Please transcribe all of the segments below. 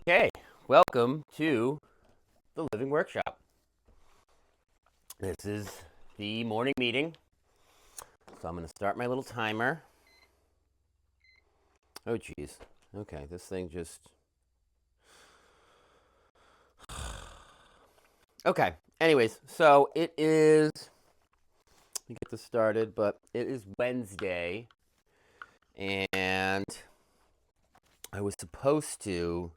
Okay, welcome to the Living Workshop. This is the morning meeting, so I'm going to start my little timer. Oh, geez. Okay, this thing just. Okay, anyways, so it is. Let me get this started, but it is Wednesday, and I was supposed to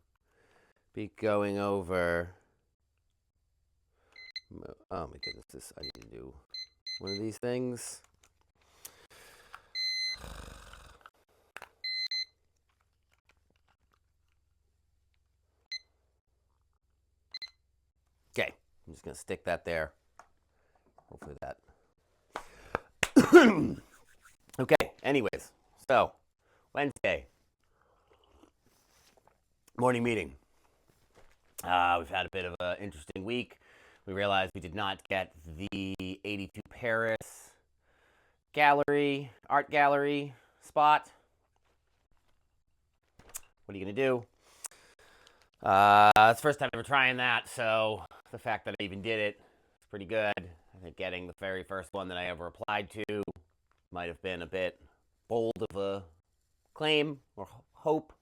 be going over. Oh my goodness, I need to do one of these things. Okay, I'm just going to stick that there. Hopefully that. Okay, anyways, so Wednesday, morning meeting. We've had a bit of an interesting week. We realized we did not get the 82 Paris art gallery spot. What are you going to do? It's the first time ever trying that, so the fact that I even did it is pretty good. I think getting the very first one that I ever applied to might have been a bit bold of a claim or hope.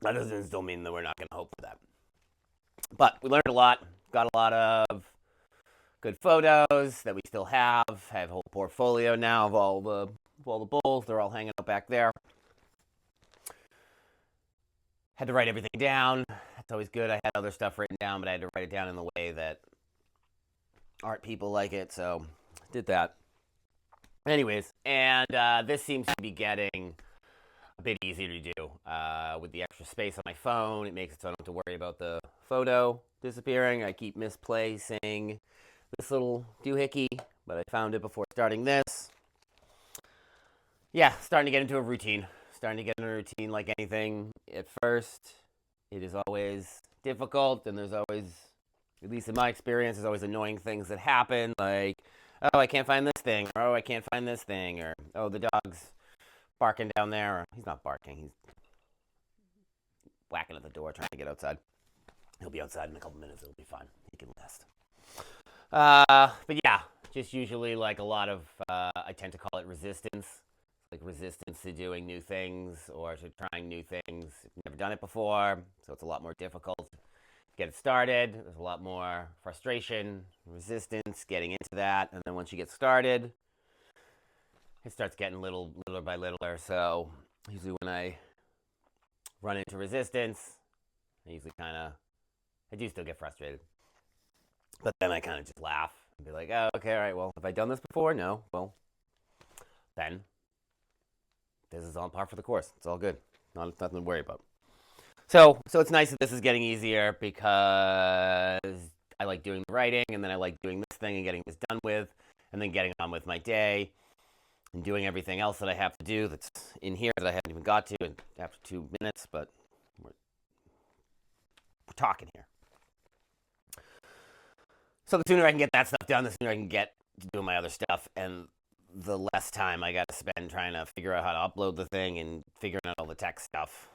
That doesn't still mean that we're not going to hope for that. But we learned a lot, got a lot of good photos that we still have. I have a whole portfolio now of all the bowls. They're all hanging out back there. Had to write everything down. That's always good. I had other stuff written down, but I had to write it down in the way that art people like it, so did that. Anyways, and this seems to be getting a bit easier to do. With the extra space on my phone, it makes it so I don't have to worry about the photo disappearing. I keep misplacing this little doohickey, but I found it before starting this. Yeah, starting to get into a routine. Starting to get in a routine like anything. At first, it is always difficult, and there's always, at least in my experience, there's always annoying things that happen, like, oh, I can't find this thing, or oh, I can't find this thing, or oh, the dog's barking down there, or he's not barking, he's whacking at the door trying to get outside. He'll be outside in a couple minutes, it'll be fine. He can rest. But yeah, just usually like a lot of, I tend to call it resistance. Like resistance to doing new things or to trying new things. I've never done it before, so it's a lot more difficult to get it started. There's a lot more frustration, resistance, getting into that. And then once you get started, it starts getting littler by littler. So usually when I run into resistance, I do still get frustrated. But then I kind of just laugh and be like, oh, okay, all right, well, have I done this before? No. Well, then this is on par for the course. It's all good. Nothing to worry about. So it's nice that this is getting easier because I like doing the writing, and then I like doing this thing and getting this done with, and then getting on with my day and doing everything else that I have to do that's in here that I haven't even got to after 2 minutes, but we're talking here. So the sooner I can get that stuff done, the sooner I can get to doing my other stuff, and the less time I got to spend trying to figure out how to upload the thing and figuring out all the tech stuff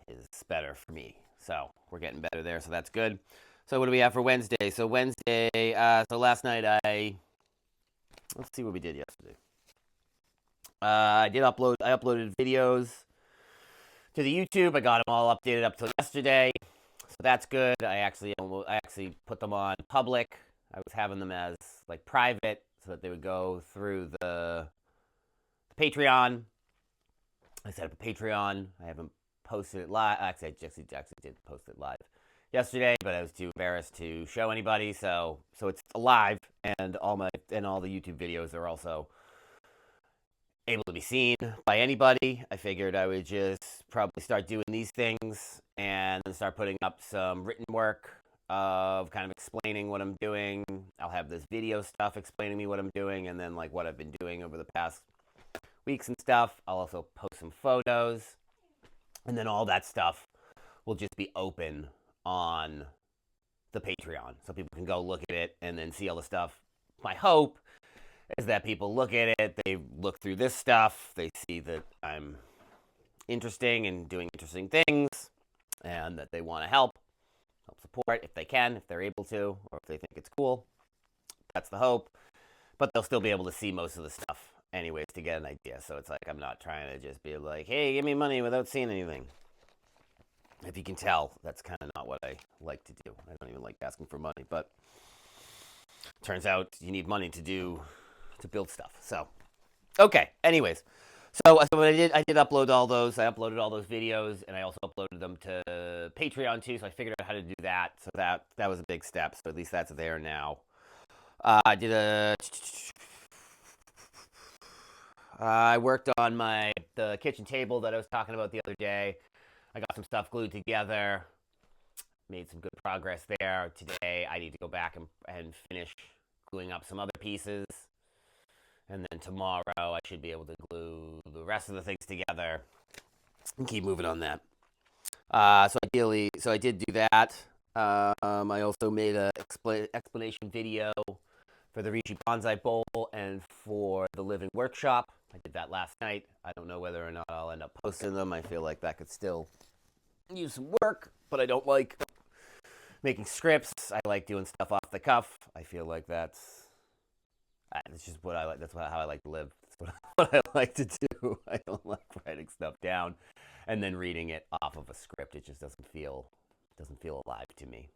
is better for me. So we're getting better there, so that's good. So what do we have for Wednesday? So so last night let's see what we did yesterday. I uploaded videos to the YouTube. I got them all updated up till yesterday, so that's good. I actually put them on public. I was having them as like private, so that they would go through the Patreon. I set up a Patreon. I haven't posted it live. Actually, I actually did post it live yesterday, but I was too embarrassed to show anybody. So it's live, and all the YouTube videos are also able to be seen by anybody. I figured I would just probably start doing these things and then start putting up some written work of kind of explaining what I'm doing. I'll have this video stuff explaining me what I'm doing, and then like what I've been doing over the past weeks and stuff. I'll also post some photos, and then all that stuff will just be open on the Patreon, so people can go look at it and then see all the stuff. My hope is that people look at it, they look through this stuff, they see that I'm interesting and doing interesting things, and that they want to help support if they can, if they're able to, or if they think it's cool. That's the hope. But they'll still be able to see most of the stuff anyways to get an idea. So it's like I'm not trying to just be like, hey, give me money without seeing anything. If you can tell, that's kind of not what I like to do. I don't even like asking for money, but turns out you need money to build stuff. So okay. Anyways, so what I did upload all those. I uploaded all those videos, and I also uploaded them to Patreon too. So I figured out how to do that. So that was a big step. So at least that's there now. I did I worked on the kitchen table that I was talking about the other day. I got some stuff glued together. Made some good progress there. Today I need to go back and finish gluing up some other pieces. And then tomorrow I should be able to glue the rest of the things together and keep moving on that. So I did do that. I also made an explanation video for the Ricci Bonsai Bowl and for the Living Workshop. I did that last night. I don't know whether or not I'll end up posting them. I feel like that could still use some work, but I don't like making scripts. I like doing stuff off the cuff. I feel like that's just what I like. That's how I like to live. That's what I like to do. I don't like writing stuff down and then reading it off of a script. It just doesn't feel alive to me.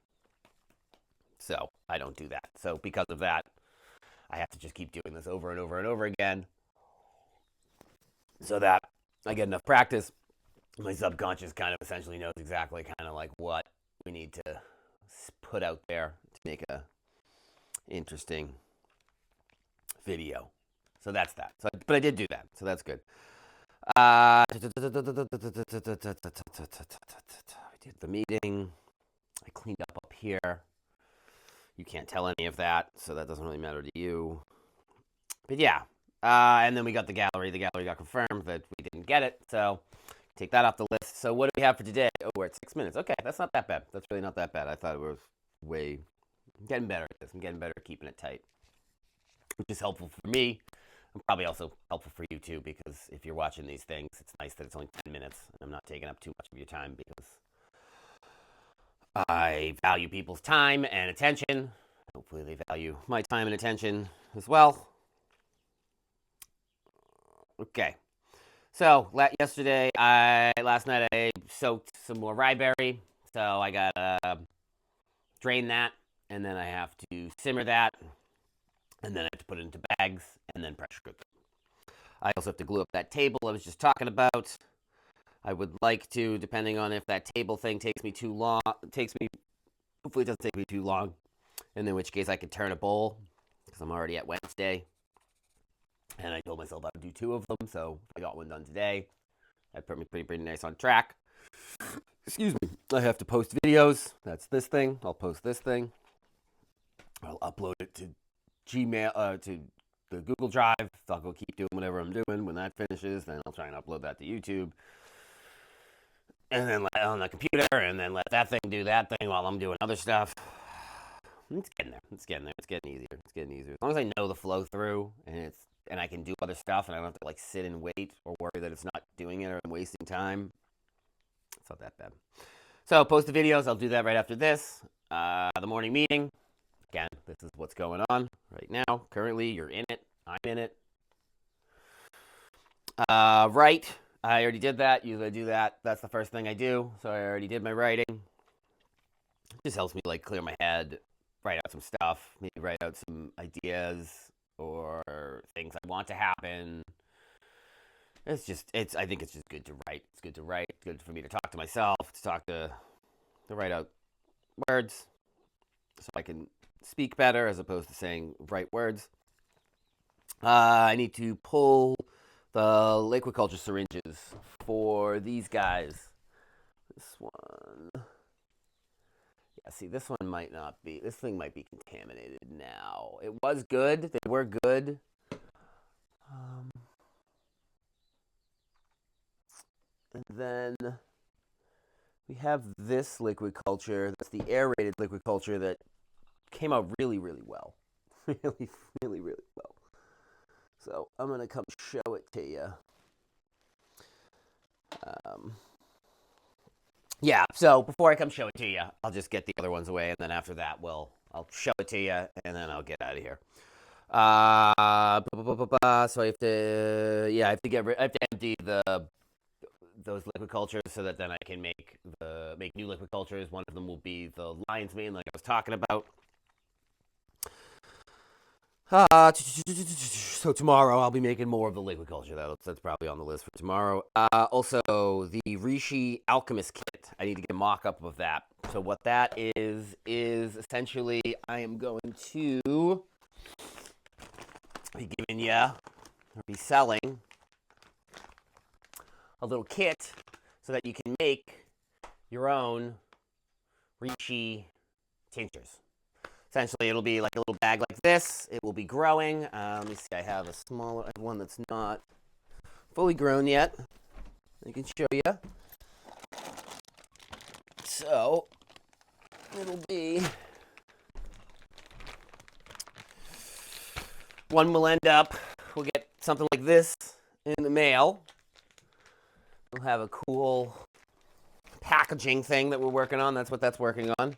So I don't do that. So because of that, I have to just keep doing this over and over and over again so that I get enough practice. My subconscious kind of essentially knows exactly kind of like what we need to put out there to make a interesting video. So that's that. But I did do that, so that's good. I did the meeting. I cleaned up here. You can't tell any of that, so that doesn't really matter to you. But yeah, and then we got the gallery. The gallery got confirmed that we didn't get it, so take that off the list. So what do we have for today? Oh, we're at 6 minutes. Okay, that's not that bad. That's really not that bad. I thought it was I'm getting better at this. I'm getting better at keeping it tight, which is helpful for me. And probably also helpful for you too, because if you're watching these things, it's nice that it's only 10 minutes and I'm not taking up too much of your time because I value people's time and attention. Hopefully they value my time and attention as well. Okay. So last night I soaked some more rye berry. So I gotta drain that, and then I have to simmer that, and then I have to put it into bags, and then pressure cook it. I also have to glue up that table I was just talking about. I would like to, depending on if that table thing takes me too long, hopefully it doesn't take me too long, and in which case I could turn a bowl, because I'm already at Wednesday. And I told myself I would do 2 of them, so I got one done today. That put me pretty nice on track. Excuse me. I have to post videos. That's this thing. I'll post this thing. I'll upload it to Gmail, to the Google Drive. So I'll go keep doing whatever I'm doing. When that finishes, then I'll try and upload that to YouTube. And then on the computer, and then let that thing do that thing while I'm doing other stuff. It's getting there. It's getting there. It's getting easier. It's getting easier. As long as I know the flow through, and I can do other stuff, and I don't have to like sit and wait or worry that it's not doing it or I'm wasting time. It's not that bad. So post the videos. I'll do that right after this. The morning meeting. Again, this is what's going on right now. Currently, you're in it. I'm in it. Right. I already did that. Usually I do that. That's the first thing I do. So I already did my writing. It just helps me like clear my head, write out some stuff, maybe write out some ideas or things I want to happen. I think it's just good to write. It's good to write. It's good for me to talk to myself, to write out words so I can speak better as opposed to saying write words. I need to pull the Liquiculture syringes for these guys. This one. Yeah, see, this one might not be. This thing might be contaminated now. It was good. They were good. And then we have this Liquiculture. That's the aerated Liquiculture that came out really, really well. Really, really, really well. So I'm going to come show it to you. Um, yeah, so before I come show it to you, I'll just get the other ones away, and then after that, I'll show it to you, and then I'll get out of here. So I have to empty those liquid cultures so that then I can make new liquid cultures. One of them will be the lion's mane, like I was talking about. So tomorrow I'll be making more of the liquid culture. That's probably on the list for tomorrow. Also, the Rishi Alchemist Kit. I need to get a mock-up of that. So what that is essentially I am going to be giving you, or be selling, a little kit so that you can make your own Rishi tinctures. Essentially, it'll be like a little bag like this. It will be growing. Let me see. I have a smaller one that's not fully grown yet. I can show you. So, it'll be... One will end up... We'll get something like this in the mail. We'll have a cool packaging thing that we're working on. That's what that's working on.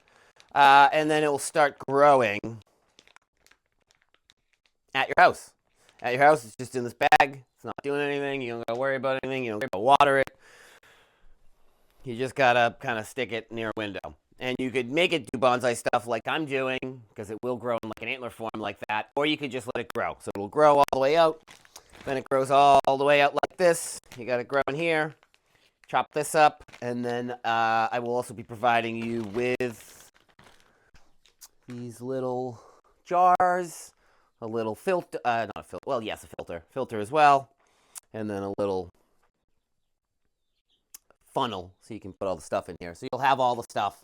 And then it will start growing at your house. At your house, it's just in this bag. It's not doing anything. You don't got to worry about anything. You don't got to water it. You just got to kind of stick it near a window. And you could make it do bonsai stuff like I'm doing, because it will grow in like an antler form like that. Or you could just let it grow. So it'll grow all the way out. Then it grows all the way out like this. You got it growing here. Chop this up. And then I will also be providing you with these little jars, a little filter, not a filter, well, yes, a filter as well, and then a little funnel so you can put all the stuff in here. So you'll have all the stuff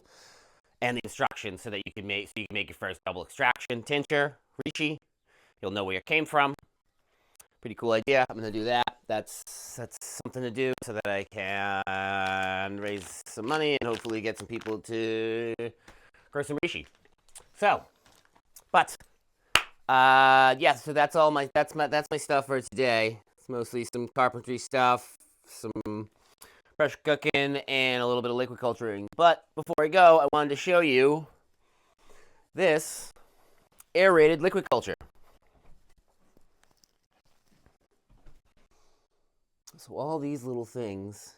and the instructions so that you can make your first double extraction tincture, Rishi. You'll know where it came from. Pretty cool idea. I'm gonna do that. That's something to do so that I can raise some money and hopefully get some people to grow some Rishi. So, but yeah, so that's my stuff for today. It's mostly some carpentry stuff, some pressure cooking, and a little bit of liquid culturing. But before I go, I wanted to show you this aerated liquid culture. So all these little things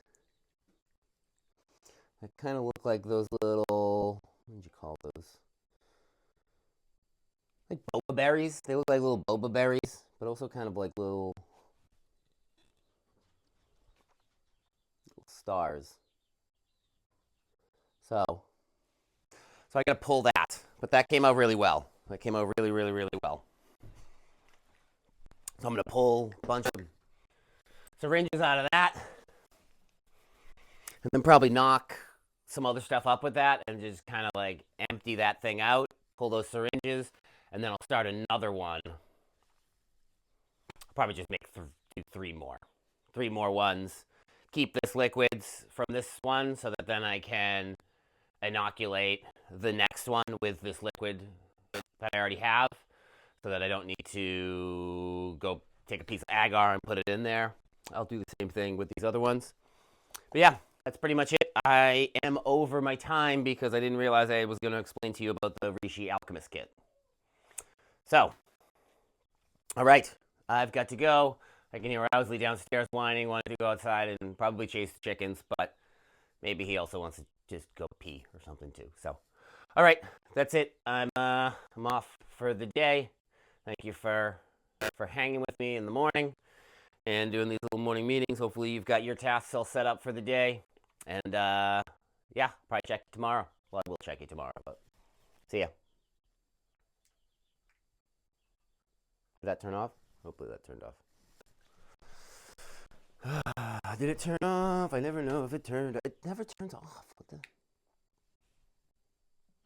that kind of look like those little, what did you call those? Like boba berries. They look like little boba berries, but also kind of like little stars. So I gotta pull that, but that came out really well. That came out really, really, really well. So I'm gonna pull a bunch of syringes out of that, and then probably knock some other stuff up with that, and just kind of like empty that thing out. Pull those syringes, and then I'll start another one. I'll probably just make three more ones. Keep this liquids from this one so that then I can inoculate the next one with this liquid that I already have, so that I don't need to go take a piece of agar and put it in there. I'll do the same thing with these other ones. But yeah, that's pretty much it. I am over my time because I didn't realize I was going to explain to you about the Rishi Alchemist Kit. So, all right, I've got to go. I can hear Owsley downstairs whining, wanting to go outside and probably chase the chickens, but maybe he also wants to just go pee or something too. So, all right, that's it. I'm off for the day. Thank you for hanging with me in the morning and doing these little morning meetings. Hopefully you've got your tasks all set up for the day. And yeah, probably check it tomorrow. Well, I will check it tomorrow, but see ya. Did that turn off? Hopefully that turned off. Did it turn off? I never know if it turned. It never turns off.